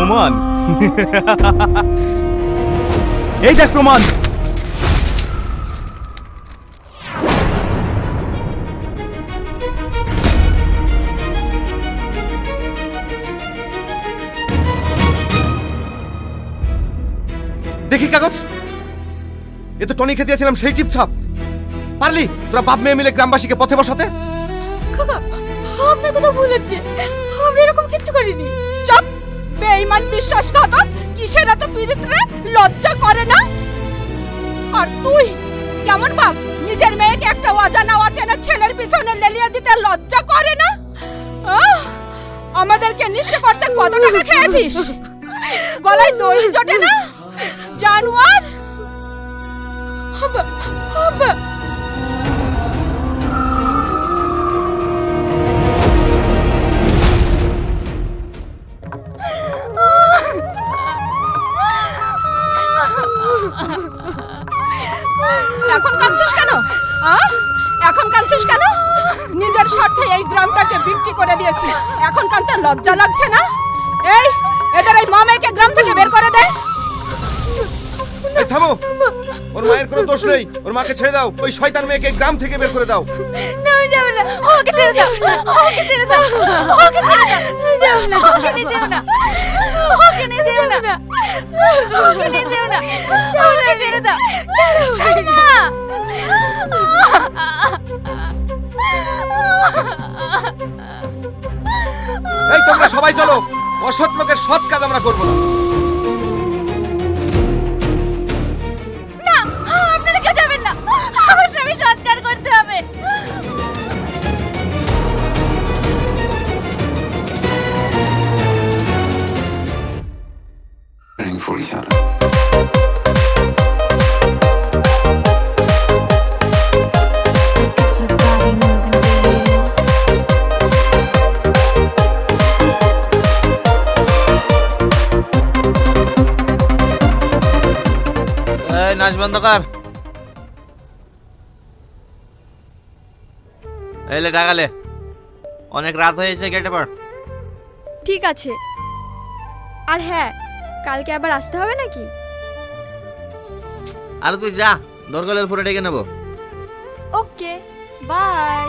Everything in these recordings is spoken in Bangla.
প্রমাণ। এই দেখ প্রমাণ। দেখি কাগজ, এ তো টনি খেতে দিয়েছিলাম সেই টিপছাপ। পারলি তোরা বাপ মেয়ে মিলে গ্রামবাসীকে পথে বসাতে? কাকা, আপনার কথা ভুল হচ্ছে, আমরা এরকম কিছু করিনি। চুপ! বেঈমান বিশ্বাসঘাতক! কিসের এত বিরিত্রে? লজ্জা করে না? আর তুই কেমন বাপ, নিজের মেয়েকে একটা অজানা অচেনা ছেলের পিছনে লেলিয়ে দিতে লজ্জা করে না? আমাদেরকে নিঃস্ব করতে কত টাকা খেয়েছিস? গলায় দড়ি জোটে না? জানোয়ার! এখন কাঁদছিস কেন? এখন কাঁদছিস কেন? নিজের স্বার্থে এই গ্রামটাকে বিক্রি করে দিয়েছিস, এখন কাঁদতে লজ্জা লাগছে না? এই এদের এই মামাকে গ্রাম থেকে বের করে দে। এই থামো, ওর মায়ের কোনো দোষ নেই, ওর মাকে ছেড়ে দাও। ওই শয়তান মেয়েকে গ্রাম থেকে বের করে দাও। না, আমি যাব না। ওকে ছেড়ে দাও, ওকে ছেড়ে দাও, ওকে ছেড়ে দাও। যাব না, ওকে নিয়ে যেও না, ওকে নিয়ে যেও না, ওকে নিয়ে যেও না, ওকে ছেড়ে দাও। সাইমা! এই তোমরা সবাই চলো, অসৎ লোকের সৎ কাজ আমরা করবো না। না, আপনারা কেউ যাবেন না, আমার স্বামী সৎকার করতে হবে। For each other. Get your body moving, baby. এই নাচ বন্ধ কর। এলে টাকালে, অনেক রাত হয়েছে, কেটে পড়। ঠিক আছে। আর হ্যাঁ, কালকে আবার আসতে হবে নাকি? আর তুই যা, দরকারের পরে ডেকে নেবো। ওকে, বাই।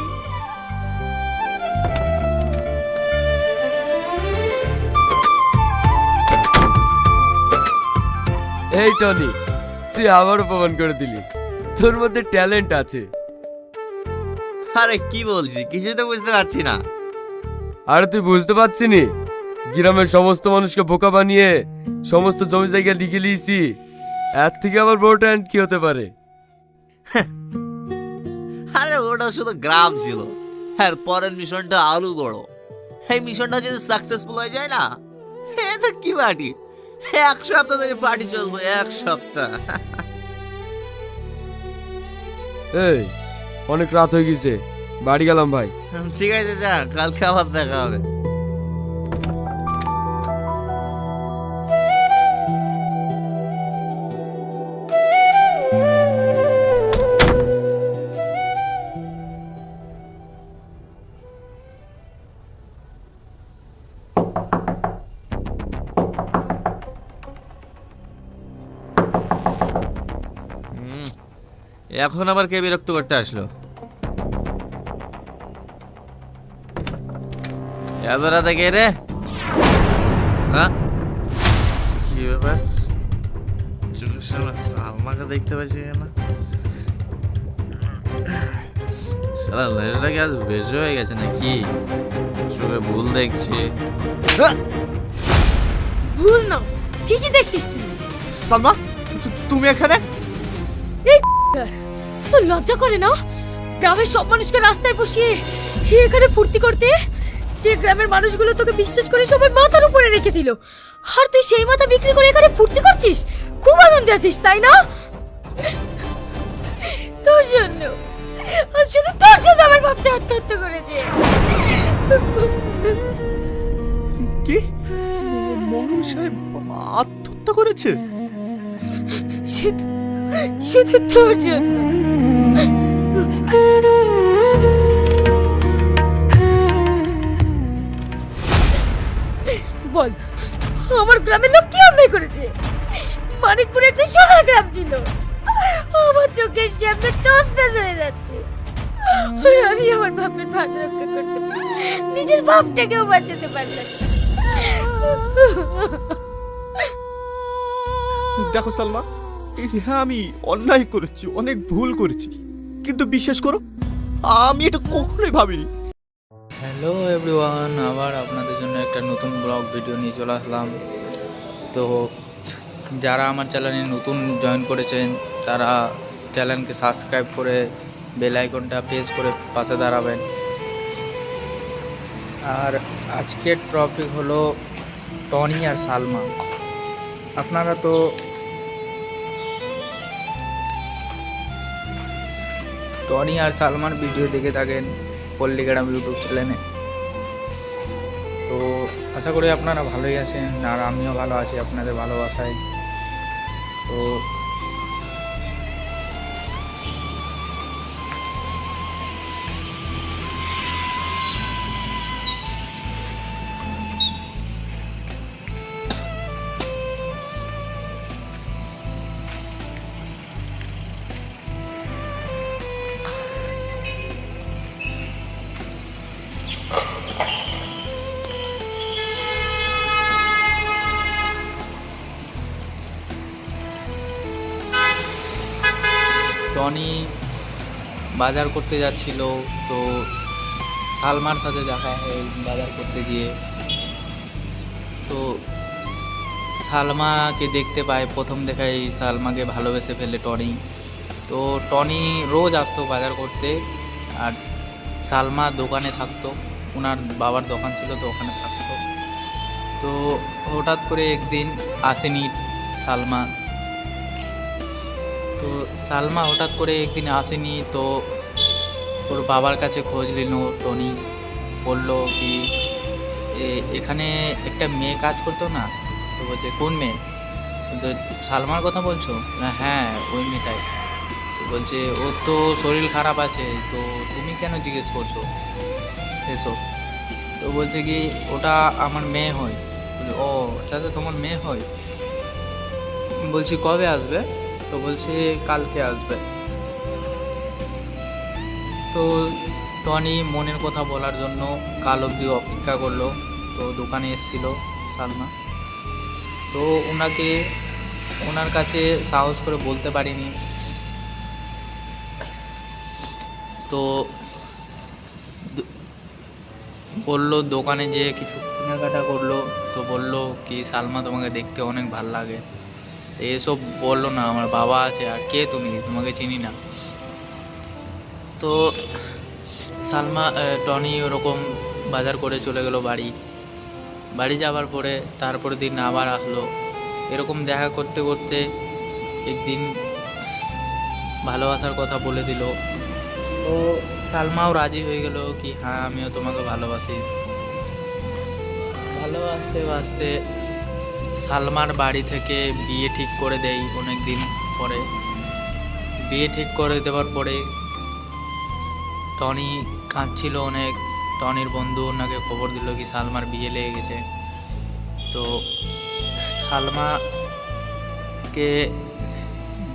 এই টনি, তুই আবারও প্রমাণ করে দিলি তোর মধ্যে ট্যালেন্ট আছে। আরে কি বলছিস, কিছুই তো বুঝতে পারছি না। আর তুই বুঝতে পারছিস নি? গ্রামের সমস্ত মানুষকে বোকা বানিয়ে সমস্ত জমি জায়গা লিখে লিয়েছি, এর থেকে আবার বড় ট্যালেন্ট কি হতে পারে? আরে ওটা শুধু গ্রাম ছিল, আর পরের মিশনটা আলু গড়ো। এই মিশনটা যদি সাকসেসফুল হয়ে যায় না, এটা কি পার্টি! 1 সপ্তাহ ধরে পার্টি চলবে, 1 সপ্তাহ। এই অনেক রাত হয়ে গেছে, বাড়ি গেলাম ভাই। ঠিক আছে, যা, কালকে আবার দেখা হবে। এখন আবার কে বিরক্ত করতে আসলো? এত রাতে কে রে? হ্যাঁ, কি ব্যাপার? চোখের সামনে সালমাকে দেখতে পাচ্ছি না। শালা লেজটা কি আজ বেশি হয়ে গেছে নাকি? চোখে ভুল দেখছি। ভুল না, ঠিকই দেখছিস তুই। সালমা, তুমি এখানে? তোর লজ্জা করে না? গ্রামের সব মানুষকে রাস্তায় বসিয়ে এখানে ফুর্তি করতে, যে গ্রামের মানুষগুলো তোকে বিশ্বাস করে সবাই মাথার উপরে রেখেছিল, আর তুই সেই মাথা বিক্রি করে এখানে ফুর্তি করছিস? খুব আনন্দে আছিস তাই না? তোর জন্য, আর শুধু তোর জন্য আমার বাপটা আত্মহত্যা করেছে। কি? মরম সাহেব আত্মহত্যা করেছে? শুধু শুধু তোর জন্য। বল, আমার গ্রামের লোক কি অন্যায় করেছে? মানিকপুরে একটা সোনার গ্রাম ছিল, আমার চোখের সামনে তছনছ হয়ে যাচ্ছে। আর আমি আমার বাপের ভাত রক্ষা করতে নিজের বাপটাকেও বাঁচাতে পারলাম না। দেখো সালমা, হ্যাঁ আমি অন্যায় করেছি, অনেক ভুল করেছি, কিন্তু বিশ্বাস করো আমি এটা কখনোই ভাবিনি। হ্যালো এভরিওয়ান, আবার আপনাদের জন্য একটা নতুন ব্লগ ভিডিও নিয়ে চলে আসলাম। তো যারা আমার চ্যানেলে নতুন জয়েন করেছেন তারা চ্যানেলকে সাবস্ক্রাইব করে বেল আইকনটা প্রেস করে পাশে দাঁড়াবেন। আর আজকের টপিক হলো টনি আর সালমা। আপনারা তো টনি আর সালমার ভিডিও দেখে থাকেন পল্লীগ্রাম ইউটিউব চ্যানেলে। তো আশা করি আপনারা ভালোই আছেন, আর আমিও ভালো আছি আপনাদের ভালোবাসায়। তো টনি বাজার করতে যাচ্ছিল, তো সালমার সাথে দেখা হয় বাজার করতে গিয়ে। তো সালমাকে দেখতে পায়, প্রথম দেখায় সালমাকে ভালোবেসে ফেলে টনি। তো টনি রোজ আসতো বাজার করতে, আর সালমা দোকানে থাকতো, ওনার বাবার দোকান ছিল তো ওখানে থাকতো। তো হঠাৎ করে একদিন আসেনি সালমা। তো সালমা হঠাৎ করে একদিন আসেনি, তো ওর বাবার কাছে খোঁজ নিল টনি। বলল কি এখানে একটা মেয়ে কাজ করতো না? তো বলছে কোন মেয়ে? তো সালমার কথা বলছো? হ্যাঁ ওই মেয়েটাই। তো বলছে ওর তো শরীর খারাপ আছে, তো তুমি কেন জিজ্ঞেস করছো এসব? তো বলছে কি ওটা আমার মেয়ে হয়। বলছে ও আচ্ছা, তোমার মেয়ে হয়। বলছি কবে আসবে? তো বলছে কালকে আসবে। তো টনি মনের কথা বলার জন্য কাল অবধি অপেক্ষা করলো। তো দোকানে এসেছিল সালমা, তো ওনার কাছে সাহস করে বলতে পারিনি। তো বললো দোকানে যেয়ে কিছু কেনাকাটা করলো। তো বললো কি সালমা তোমাকে দেখতে অনেক ভাল লাগে। এসব বললো না, আমার বাবা আছে, আর কে তুমি, তোমাকে চিনি না। তো সালমা টনি ওরকম বাজার করে চলে গেল বাড়ি যাওয়ার পরে তারপরের দিন আবার আসলো। এরকম দেখা করতে করতে একদিন ভালোবাসার কথা বলে দিল। তো সালমাও রাজি হয়ে গেল কি হ্যাঁ আমিও তোমাকে ভালোবাসি। ভালোবাসতে বাসতে সালমার বাড়ি থেকে বিয়ে ঠিক করে দেয় অনেক দিন পরে। বিয়ে ঠিক করে দেওয়ার পরে টনি কাঁদছিল অনেক। টনির বন্ধু ওনাকে খবর দিল কি সালমার বিয়ে লেগে গেছে। তো সালমাকে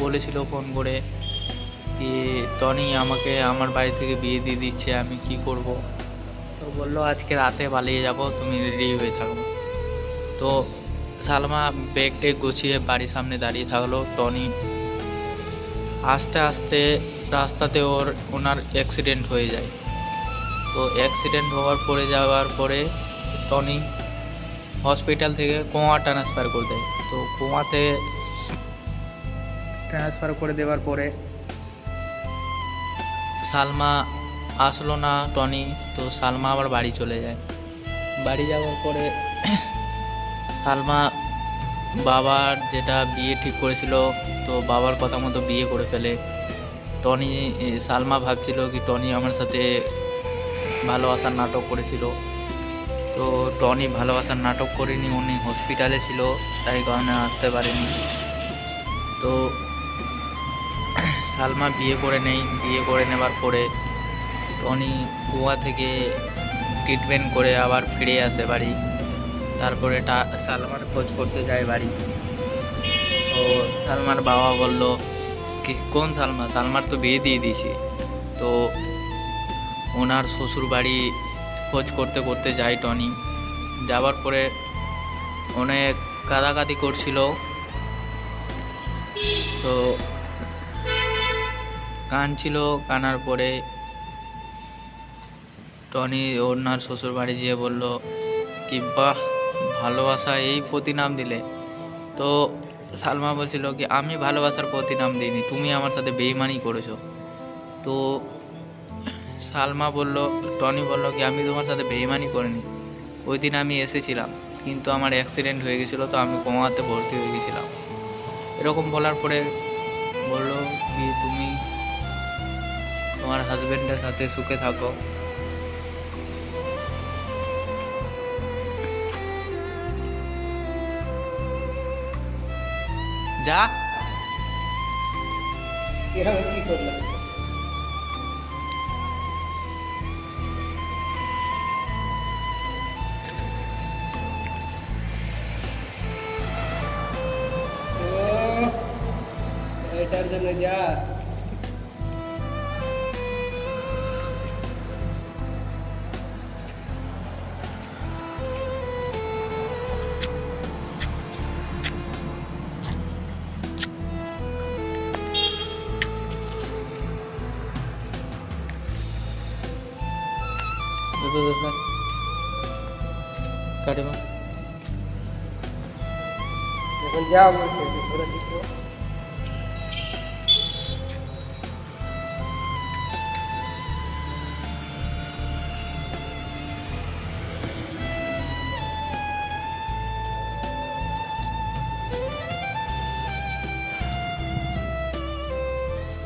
বলেছিল ফোন করে কি টনি আমাকে আমার বাড়ি থেকে বিয়ে দিয়ে দিচ্ছে, আমি কি করব? তো বললো আজকে রাতে পালিয়ে যাব, তুমি রেডি হয়ে থাকো। তো সালমা ব্যাগ টেগ গুছিয়ে বাড়ির সামনে দাঁড়িয়ে থাকলো। টনি আস্তে আস্তে রাস্তাতে ওনার অ্যাক্সিডেন্ট হয়ে যায়। তো অ্যাক্সিডেন্ট যাওয়ার পরে টনি হসপিটাল থেকে কোয়া ট্রান্সফার করে দেয়। তো কোয়াতে ট্রান্সফার করে দেওয়ার পরে সালমা আসলো না টনি। তো সালমা আবার বাড়ি চলে যায়। বাড়ি যাওয়ার পরে সালমা বাবার যেটা বিয়ে ঠিক করেছিল, তো বাবার কথা মতো বিয়ে করে ফেলে। সালমা ভাবছিল কি টনি আমার সাথে ভালোবাসার নাটক করেছিল। তো টনি ভালোবাসার নাটক করেনি, উনি হসপিটালে ছিল, তাই কারণে আসতে পারেনি। তো সালমা বিয়ে করে নেবার পরে টনি গোয়া থেকে ট্রিটমেন্ট করে আবার ফিরে আসে বাড়ি। তারপরে সালমার খোঁজ করতে যায় বাড়ি। তো সালমার বাবা বলল কি কোন সালমা, সালমার তো বিয়ে দিয়ে দিয়েছি। তো ওনার শ্বশুর বাড়ি খোঁজ করতে করতে যায় টনি। যাবার পরে অনেক কাঁদাকাটি করছিল, তো কাঁদছিল। কানার পরে টনি ওনার শ্বশুর বাড়ি যেয়ে বলল কি বাহ, ভালোবাসা এই প্রতিনাম দিলে। তো সালমা বলছিল কি আমি ভালোবাসার প্রতিনাম দিইনি, তুমি আমার সাথে বেইমানি করেছো। তো টনি বলল কি আমি তোমার সাথে বেইমানি করিনি, ওই দিন আমি এসেছিলাম কিন্তু আমার অ্যাক্সিডেন্ট হয়ে গেছিলো, তো আমি কোমাতে ভর্তি হয়ে গেছিলাম। এরকম বলার পরে বলল কি তুমি তোমার হাজবেন্ডের সাথে সুখে থাকো। যা কি করলাম? এটার জন্য যা কাটে বা এখন যা বলছে ধরে দিচ্ছ।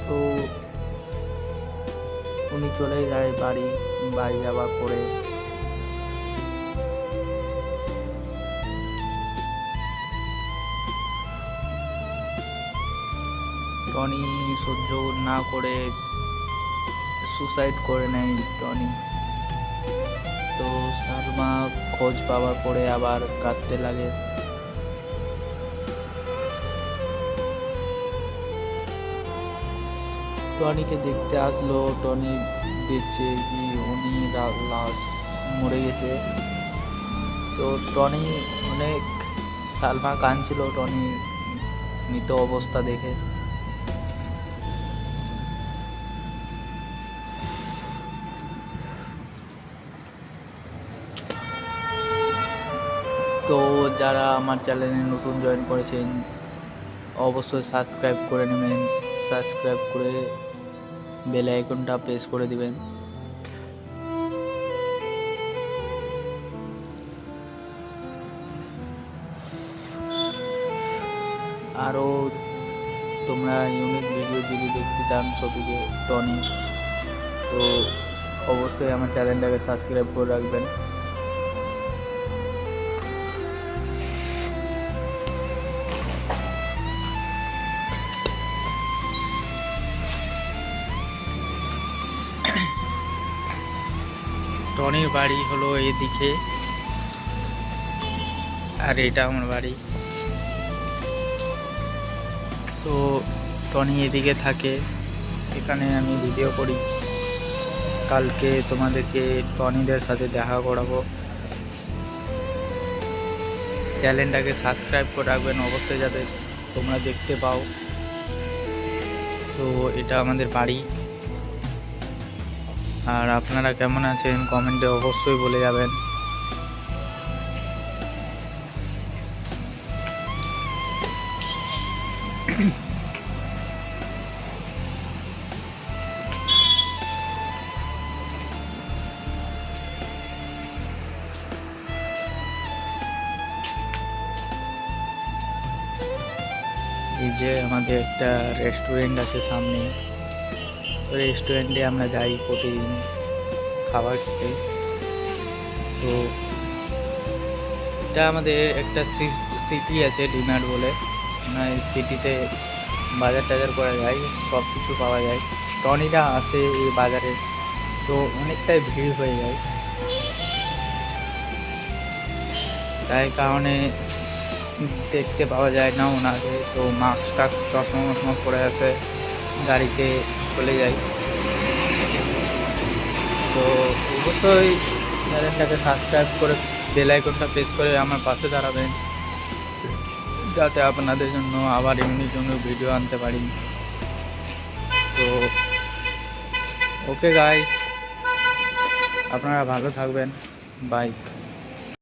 তো উনি চলে যায় বাড়ি যাওয়ার পরে টনি সহ্য না করে সুসাইড করে নেয় টনি। তো সালমা খোঁজ পাওয়ার পরে আবার কাঁদতে লাগে। টনিকে দেখতে আসলো, টনি দেখছে কি উনি লাশ মরে গেছে। তো টনি অনেক সালমা কাঁদছিল টনি মৃত অবস্থা দেখে। তো যারা আমার চ্যানেলে নতুন জয়েন করেছেন অবশ্যই সাবস্ক্রাইব করে নেবেন, সাবস্ক্রাইব করে বেল আইকনটা প্রেস করে দিবেন। আরও তোমরা ইউনিক ভিডিও যদি দেখতে চান ছবিকে টনি, তো অবশ্যই আমার চ্যানেলটাকে সাবস্ক্রাইব করে রাখবেন। টনির বাড়ি হলো এদিকে, আর এটা আমার বাড়ি। তো টনি এদিকে থাকে, এখানে আমি ভিডিও করি। কালকে তোমাদেরকে টনিদের সাথে দেখা করাবো। চ্যানেলটাকে সাবস্ক্রাইব করে রাখবেন অবশ্যই যাতে তোমরা দেখতে পাও। তো এটা আমাদের বাড়ি। আর আপনারা কেমন আছেন কমেন্টে অবশ্যই বলে যাবেন। এই যে আমাদের একটা রেস্টুরেন্ট আছে সামনে, ওই রেস্টুরেন্টে আমরা যাই প্রতিদিন খাবার খেতে। তো এটা আমাদের একটা সিটি আছে ডিমার্ট বলে, মানে এই সিটিতে বাজার টাজার করা যায়, সব কিছু পাওয়া যায়। টনিরা আসে এই বাজারে, তো অনেকটাই ভিড় হয়ে যায়। তাই কারণে দেখতে পাওয়া যায় না ওনাকে। তো মাস্ক টাস্ক চশমা মশমা পরে আছে, গাড়িতে চলে যায়। তো অবশ্যই চ্যানেলটাকে সাবস্ক্রাইব করে বেল আইকনটা প্রেস করে আমার পাশে দাঁড়াবেন, যাতে আপনাদের জন্য আবার এমনি জন্য ভিডিও আনতে পারি। তো ওকে গাইস, আপনারা ভালো থাকবেন, বাই।